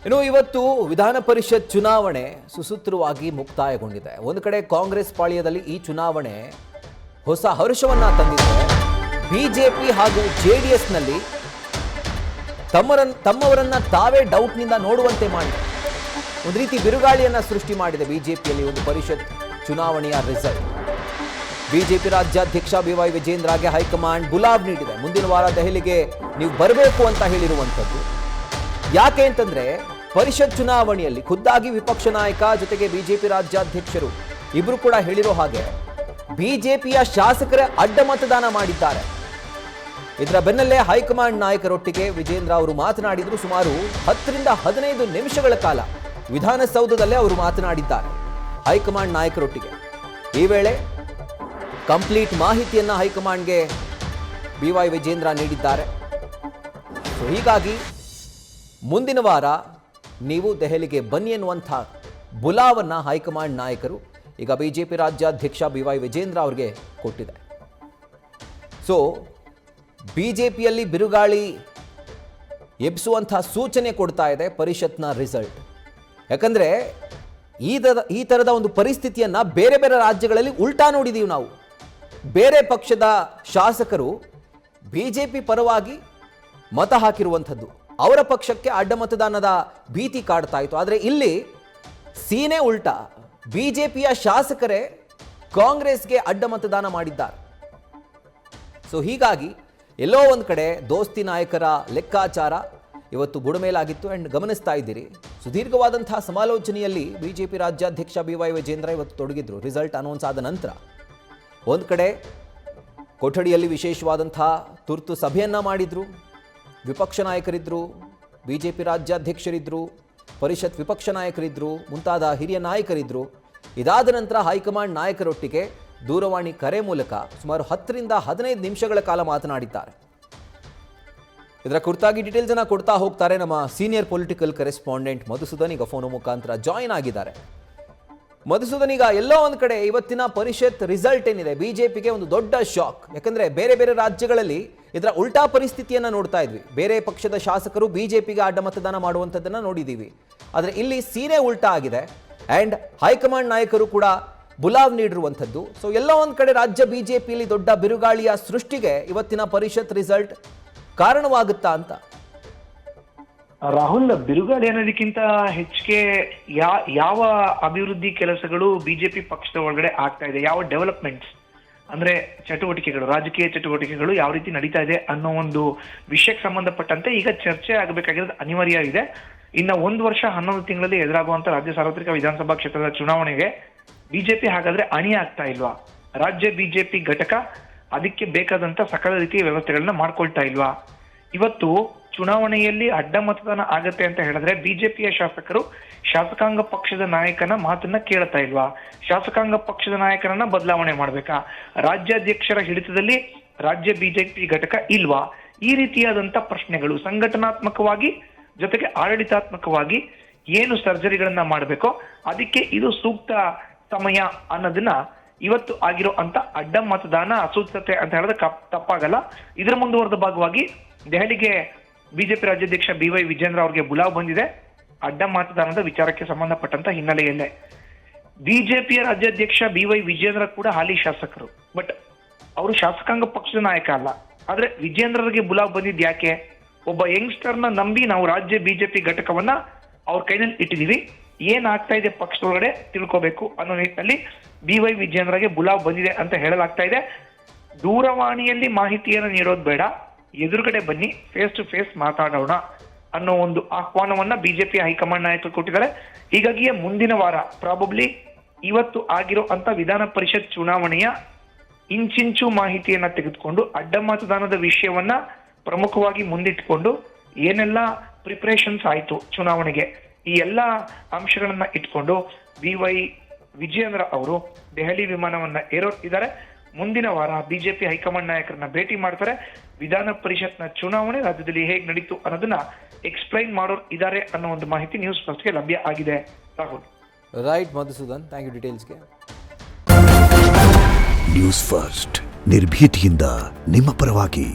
ಇನ್ನು ಇವತ್ತು ವಿಧಾನ ಪರಿಷತ್ ಚುನಾವಣೆ ಸುಸೂತ್ರವಾಗಿ ಮುಕ್ತಾಯಗೊಂಡಿದೆ. ಒಂದು ಕಡೆ ಕಾಂಗ್ರೆಸ್ ಪಾಳ್ಯದಲ್ಲಿ ಈ ಚುನಾವಣೆ ಹೊಸ ಹರ್ಷವನ್ನ ತಂದಿದೆ. ಬಿಜೆಪಿ ಹಾಗೂ ಜೆಡಿಎಸ್ನಲ್ಲಿ ತಮ್ಮವರನ್ನ ತಾವೇ ಡೌಟ್ನಿಂದ ನೋಡುವಂತೆ ಮಾಡಿದೆ. ಒಂದು ರೀತಿ ಬಿರುಗಾಳಿಯನ್ನ ಸೃಷ್ಟಿ ಮಾಡಿದೆ ಬಿಜೆಪಿಯಲ್ಲಿ ಒಂದು ಪರಿಷತ್ ಚುನಾವಣೆಯ ರಿಸಲ್ಟ್. ಬಿಜೆಪಿ ರಾಜ್ಯಾಧ್ಯಕ್ಷ BY ವಿಜೇಂದ್ರಗೆ ಹೈಕಮಾಂಡ್ ಬುಲಾವ್ ನೀಡಿದೆ. ಮುಂದಿನ ವಾರ ದೆಹಲಿಗೆ ನೀವು ಬರಬೇಕು ಅಂತ ಹೇಳಿರುವಂಥದ್ದು. ಯಾಕೆ ಅಂತಂದ್ರೆ ಪರಿಷತ್ ಚುನಾವಣೆಯಲ್ಲಿ ಖುದ್ದಾಗಿ ವಿಪಕ್ಷ ನಾಯಕ ಜೊತೆಗೆ ಬಿಜೆಪಿ ರಾಜ್ಯಾಧ್ಯಕ್ಷರು ಇಬ್ರು ಕೂಡ ಹೇಳಿರೋ ಹಾಗೆ ಬಿಜೆಪಿಯ ಶಾಸಕರೇ ಅಡ್ಡ ಮತದಾನ ಮಾಡಿದ್ದಾರೆ. ಇದರ ಬೆನ್ನಲ್ಲೇ ಹೈಕಮಾಂಡ್ ನಾಯಕರೊಟ್ಟಿಗೆ ವಿಜೇಂದ್ರ ಅವರು ಮಾತನಾಡಿದ್ರು. ಸುಮಾರು 10 ರಿಂದ 15 ನಿಮಿಷಗಳ ಕಾಲ ವಿಧಾನಸೌಧದಲ್ಲೇ ಅವರು ಮಾತನಾಡಿದ್ದಾರೆ ಹೈಕಮಾಂಡ್ ನಾಯಕರೊಟ್ಟಿಗೆ. ಈ ವೇಳೆ ಕಂಪ್ಲೀಟ್ ಮಾಹಿತಿಯನ್ನ ಹೈಕಮಾಂಡ್ಗೆ BY ವಿಜೇಂದ್ರ ನೀಡಿದ್ದಾರೆ. ಹೀಗಾಗಿ ಮುಂದಿನ ವಾರ ನೀವು ದೆಹಲಿಗೆ ಬನ್ನಿ ಎನ್ನುವಂಥ ಬುಲಾವನ್ನ ಹೈಕಮಾಂಡ್ ನಾಯಕರು ಈಗ ಬಿಜೆಪಿ ರಾಜ್ಯಾಧ್ಯಕ್ಷ BY ವಿಜೇಂದ್ರ ಅವರಿಗೆ ಕೊಟ್ಟಿದೆ. ಸೊ ಬಿಜೆಪಿಯಲ್ಲಿ ಬಿರುಗಾಳಿ ಎಬ್ಬಿಸುವಂಥ ಸೂಚನೆ ಕೊಡ್ತಾ ಇದೆ ಪರಿಷತ್ನ ರಿಸಲ್ಟ್. ಯಾಕಂದ್ರೆ ಈ ಥರದ ಒಂದು ಪರಿಸ್ಥಿತಿಯನ್ನ ಬೇರೆ ಬೇರೆ ರಾಜ್ಯಗಳಲ್ಲಿ ಉಲ್ಟಾ ನೋಡಿದೀವಿ ನಾವು. ಬೇರೆ ಪಕ್ಷದ ಶಾಸಕರು ಬಿಜೆಪಿ ಪರವಾಗಿ ಮತ ಹಾಕಿರುವಂಥದ್ದು, ಅವರ ಪಕ್ಷಕ್ಕೆ ಅಡ್ಡ ಮತದಾನದ ಭೀತಿ ಕಾಡ್ತಾ ಇತ್ತು. ಆದರೆ ಇಲ್ಲಿ ಸೀನೆ ಉಲ್ಟಾ, ಬಿಜೆಪಿಯ ಶಾಸಕರೇ ಕಾಂಗ್ರೆಸ್ಗೆ ಅಡ್ಡ ಮತದಾನ ಮಾಡಿದ್ದಾರೆ. ಸೊ ಹೀಗಾಗಿ ಎಲ್ಲೋ ಒಂದು ಕಡೆ ದೋಸ್ತಿ ನಾಯಕರ ಲೆಕ್ಕಾಚಾರ ಇವತ್ತು ಬುಡಮೇಲಾಗಿತ್ತು. ಆ್ಯಂಡ್ ಗಮನಿಸ್ತಾ ಇದ್ದೀರಿ, ಸುದೀರ್ಘವಾದಂತಹ ಸಮಾಲೋಚನೆಯಲ್ಲಿ ಬಿಜೆಪಿ ರಾಜ್ಯಾಧ್ಯಕ್ಷ BY ವಿಜೇಂದ್ರ ಇವತ್ತು ತೊಡಗಿದ್ರು. ರಿಸಲ್ಟ್ ಅನೌನ್ಸ್ ಆದ ನಂತರ ಒಂದು ಕಡೆ ಕೊಠಡಿಯಲ್ಲಿ ವಿಶೇಷವಾದಂತಹ ತುರ್ತು ಸಭೆಯನ್ನ ಮಾಡಿದ್ರು. ವಿಪಕ್ಷ ನಾಯಕರಿದ್ದರು, ಬಿಜೆಪಿ ರಾಜ್ಯಾಧ್ಯಕ್ಷರಿದ್ದರು, ಪರಿಷತ್ ವಿಪಕ್ಷ ನಾಯಕರಿದ್ದರು, ಮುಂತಾದ ಹಿರಿಯ ನಾಯಕರಿದ್ದರು. ಇದಾದ ನಂತರ ಹೈಕಮಾಂಡ್ ನಾಯಕರೊಟ್ಟಿಗೆ ದೂರವಾಣಿ ಕರೆ ಮೂಲಕ ಸುಮಾರು 10 ರಿಂದ 15 ನಿಮಿಷಗಳ ಕಾಲ ಮಾತನಾಡಿದ್ದಾರೆ. ಇದರ ಕುರಿತಾಗಿ ಡೀಟೇಲ್ಸ್ ಅನ್ನ ಕೊಡ್ತಾ ಹೋಗ್ತಾರೆ ನಮ್ಮ ಸೀನಿಯರ್ ಪೊಲಿಟಿಕಲ್ ಕರೆಸ್ಪಾಂಡೆಂಟ್ ಮಧುಸೂದನ್. ಈಗ ಫೋನ್ ಮುಖಾಂತರ ಜಾಯಿನ್ ಆಗಿದ್ದಾರೆ. ಮಧುಸೂದನ್, ಈಗ ಎಲ್ಲೋ ಒಂದು ಕಡೆ ಇವತ್ತಿನ ಪರಿಷತ್ ರಿಸಲ್ಟ್ ಏನಿದೆ ಬಿಜೆಪಿಗೆ ಒಂದು ದೊಡ್ಡ ಶಾಕ್. ಯಾಕಂದ್ರೆ ಬೇರೆ ಬೇರೆ ರಾಜ್ಯಗಳಲ್ಲಿ ಇದರ ಉಲ್ಟಾ ಪರಿಸ್ಥಿತಿಯನ್ನ ನೋಡ್ತಾ ಇದ್ವಿ. ಬೇರೆ ಪಕ್ಷದ ಶಾಸಕರು ಬಿಜೆಪಿಗೆ ಅಡ್ಡ ಮತದಾನ ಮಾಡುವಂಥದ್ದನ್ನ ನೋಡಿದ್ದೀವಿ. ಆದರೆ ಇಲ್ಲಿ ಸೀರೆ ಉಲ್ಟಾ ಆಗಿದೆ. ಅಂಡ್ ಹೈಕಮಾಂಡ್ ನಾಯಕರು ಕೂಡ ಬುಲಾವ್ ನೀಡಿರುವಂಥದ್ದು. ಸೊ ಎಲ್ಲೋ ಒಂದು ಕಡೆ ರಾಜ್ಯ ಬಿಜೆಪಿಯಲ್ಲಿ ದೊಡ್ಡ ಬಿರುಗಾಳಿಯ ಸೃಷ್ಟಿಗೆ ಇವತ್ತಿನ ಪರಿಷತ್ ರಿಸಲ್ಟ್ ಕಾರಣವಾಗುತ್ತಾ ಅಂತ. ರಾಹುಲ್, ಬಿರುಗಾಳಿ ಅನ್ನೋದಕ್ಕಿಂತ ಹೆಚ್ಚಿಗೆ ಯಾವ ಅಭಿವೃದ್ಧಿ ಕೆಲಸಗಳು ಬಿಜೆಪಿ ಪಕ್ಷದ ಒಳಗಡೆ ಆಗ್ತಾ ಇದೆ, ಯಾವ ಡೆವಲಪ್ಮೆಂಟ್ಸ್ ಅಂದ್ರೆ ಚಟುವಟಿಕೆಗಳು, ರಾಜಕೀಯ ಚಟುವಟಿಕೆಗಳು ಯಾವ ರೀತಿ ನಡೀತಾ ಇದೆ ಅನ್ನೋ ಒಂದು ವಿಷಯಕ್ಕೆ ಸಂಬಂಧಪಟ್ಟಂತೆ ಈಗ ಚರ್ಚೆ ಆಗಬೇಕಾಗಿರೋದು ಅನಿವಾರ್ಯ ಇದೆ. ಇನ್ನ 1 ವರ್ಷ 11 ತಿಂಗಳಲ್ಲಿ ಎದುರಾಗುವಂತ ರಾಜ್ಯ ಸಾರ್ವತ್ರಿಕ ವಿಧಾನಸಭಾ ಕ್ಷೇತ್ರದ ಚುನಾವಣೆಗೆ ಬಿಜೆಪಿ ಹಾಗಾದ್ರೆ ಅಣಿ ಆಗ್ತಾ ಇಲ್ವಾ? ರಾಜ್ಯ ಬಿಜೆಪಿ ಘಟಕ ಅದಕ್ಕೆ ಬೇಕಾದಂತ ಸಕಲ ರೀತಿಯ ವ್ಯವಸ್ಥೆಗಳನ್ನ ಮಾಡ್ಕೊಳ್ತಾ ಇಲ್ವಾ? ಇವತ್ತು ಚುನಾವಣೆಯಲ್ಲಿ ಅಡ್ಡ ಮತದಾನ ಆಗತ್ತೆ ಅಂತ ಹೇಳಿದ್ರೆ ಬಿಜೆಪಿಯ ಶಾಸಕರು ಶಾಸಕಾಂಗ ಪಕ್ಷದ ನಾಯಕನ ಮಾತನ್ನ ಕೇಳ್ತಾ ಇಲ್ವಾ? ಶಾಸಕಾಂಗ ಪಕ್ಷದ ನಾಯಕರನ್ನ ಬದಲಾವಣೆ ಮಾಡ್ಬೇಕಾ? ರಾಜ್ಯಾಧ್ಯಕ್ಷರ ಹಿಡಿತದಲ್ಲಿ ರಾಜ್ಯ ಬಿಜೆಪಿ ಘಟಕ ಇಲ್ವಾ? ಈ ರೀತಿಯಾದಂತ ಪ್ರಶ್ನೆಗಳು ಸಂಘಟನಾತ್ಮಕವಾಗಿ ಜೊತೆಗೆ ಆಡಳಿತಾತ್ಮಕವಾಗಿ ಏನು ಸರ್ಜರಿಗಳನ್ನ ಮಾಡಬೇಕೋ ಅದಕ್ಕೆ ಇದು ಸೂಕ್ತ ಸಮಯ ಅನ್ನೋದನ್ನ ಇವತ್ತು ಆಗಿರೋ ಅಂತ ಅಡ್ಡ ಮತದಾನ ಅಸೂಕ್ತತೆ ಅಂತ ಹೇಳಿದ್ರೆ ತಪ್ಪಾಗಲ್ಲ. ಇದರ ಮುಂದುವರೆದ ಭಾಗವಾಗಿ ದೆಹಲಿಗೆ ಬಿಜೆಪಿ ರಾಜ್ಯಾಧ್ಯಕ್ಷ BY ವಿಜೇಂದ್ರ ಅವರಿಗೆ ಬುಲಾವ್ ಬಂದಿದೆ ಅಡ್ಡ ಮತದಾನದ ವಿಚಾರಕ್ಕೆ ಸಂಬಂಧಪಟ್ಟಂತ ಹಿನ್ನೆಲೆಯಲ್ಲೇ. ಬಿಜೆಪಿಯ ರಾಜ್ಯಾಧ್ಯಕ್ಷ BY ವಿಜೇಂದ್ರ ಕೂಡ ಹಾಲಿ ಶಾಸಕರು, ಬಟ್ ಅವರು ಶಾಸಕಾಂಗ ಪಕ್ಷದ ನಾಯಕ ಅಲ್ಲ. ಆದ್ರೆ ವಿಜೇಂದ್ರರಿಗೆ ಬುಲಾವ್ ಬಂದಿದ್ ಯಾಕೆ? ಒಬ್ಬ ಯಂಗ್ಸ್ಟರ್ನ ನಂಬಿ ನಾವು ರಾಜ್ಯ ಬಿಜೆಪಿ ಘಟಕವನ್ನ ಅವ್ರ ಕೈನಲ್ಲಿ ಇಟ್ಟಿದೀವಿ, ಏನ್ ಆಗ್ತಾ ಇದೆ ಪಕ್ಷದೊಳಗಡೆ ತಿಳ್ಕೋಬೇಕು ಅನ್ನೋ ನಿಟ್ಟಿನಲ್ಲಿ BY ವಿಜೇಂದ್ರಗೆ ಬುಲಾವ್ ಬಂದಿದೆ ಅಂತ ಹೇಳಲಾಗ್ತಾ ಇದೆ. ದೂರವಾಣಿಯಲ್ಲಿ ಮಾಹಿತಿಯನ್ನು ನೀಡೋದು ಬೇಡ, ಎದುರುಗಡೆ ಬನ್ನಿ, ಫೇಸ್ ಟು ಫೇಸ್ ಮಾತಾಡೋಣ ಅನ್ನೋ ಒಂದು ಆಹ್ವಾನವನ್ನ ಬಿಜೆಪಿ ಹೈಕಮಾಂಡ್ ನಾಯಕರು ಕೊಟ್ಟಿದ್ದಾರೆ. ಹೀಗಾಗಿಯೇ ಮುಂದಿನ ವಾರ ಪ್ರಾಬಬ್ಲಿ ಇವತ್ತು ಆಗಿರೋ ಅಂತ ವಿಧಾನ ಪರಿಷತ್ ಚುನಾವಣೆಯ ಇಂಚಿಂಚು ಮಾಹಿತಿಯನ್ನ ತೆಗೆದುಕೊಂಡು ಅಡ್ಡ ಮತದಾನದ ವಿಷಯವನ್ನ ಪ್ರಮುಖವಾಗಿ ಮುಂದಿಟ್ಕೊಂಡು ಏನೆಲ್ಲ ಪ್ರಿಪರೇಷನ್ಸ್ ಆಯ್ತು ಚುನಾವಣೆಗೆ, ಈ ಎಲ್ಲಾ ಅಂಶಗಳನ್ನ ಇಟ್ಕೊಂಡು BY ವಿಜೇಂದ್ರ ಅವರು ದೆಹಲಿ ವಿಮಾನವನ್ನ ಏರೋಟ್ಟಿದ್ದಾರೆ. ಮುಂದಿನ ವಾರ ಬಿಜೆಪಿ ಹೈಕಮಾಂಡ್ ನಾಯಕರನ್ನ ಭೇಟಿ ಮಾಡ್ತಾರೆ. ವಿಧಾನ ಪರಿಷತ್ನ ಚುನಾವಣೆ ರಾಜ್ಯದಲ್ಲಿ ಹೇಗೆ ನಡೀತು ಅನ್ನೋದನ್ನ ಎಕ್ಸ್ಪ್ಲೈನ್ ಮಾಡೋರು ಇದ್ದಾರೆ ಅನ್ನೋ ಒಂದು ಮಾಹಿತಿ ನ್ಯೂಸ್ ಫಸ್ಟ್ಗೆ ಲಭ್ಯ ಆಗಿದೆ. Rahul. Right Madhusudan, thank you ಡೀಟೇಲ್ಸ್ಗೆ. ನ್ಯೂಸ್ ಫಸ್ಟ್ ನಿರ್ಭೀತಿಯಿಂದ ನಿಮ್ಮ ಪರವಾಗಿ.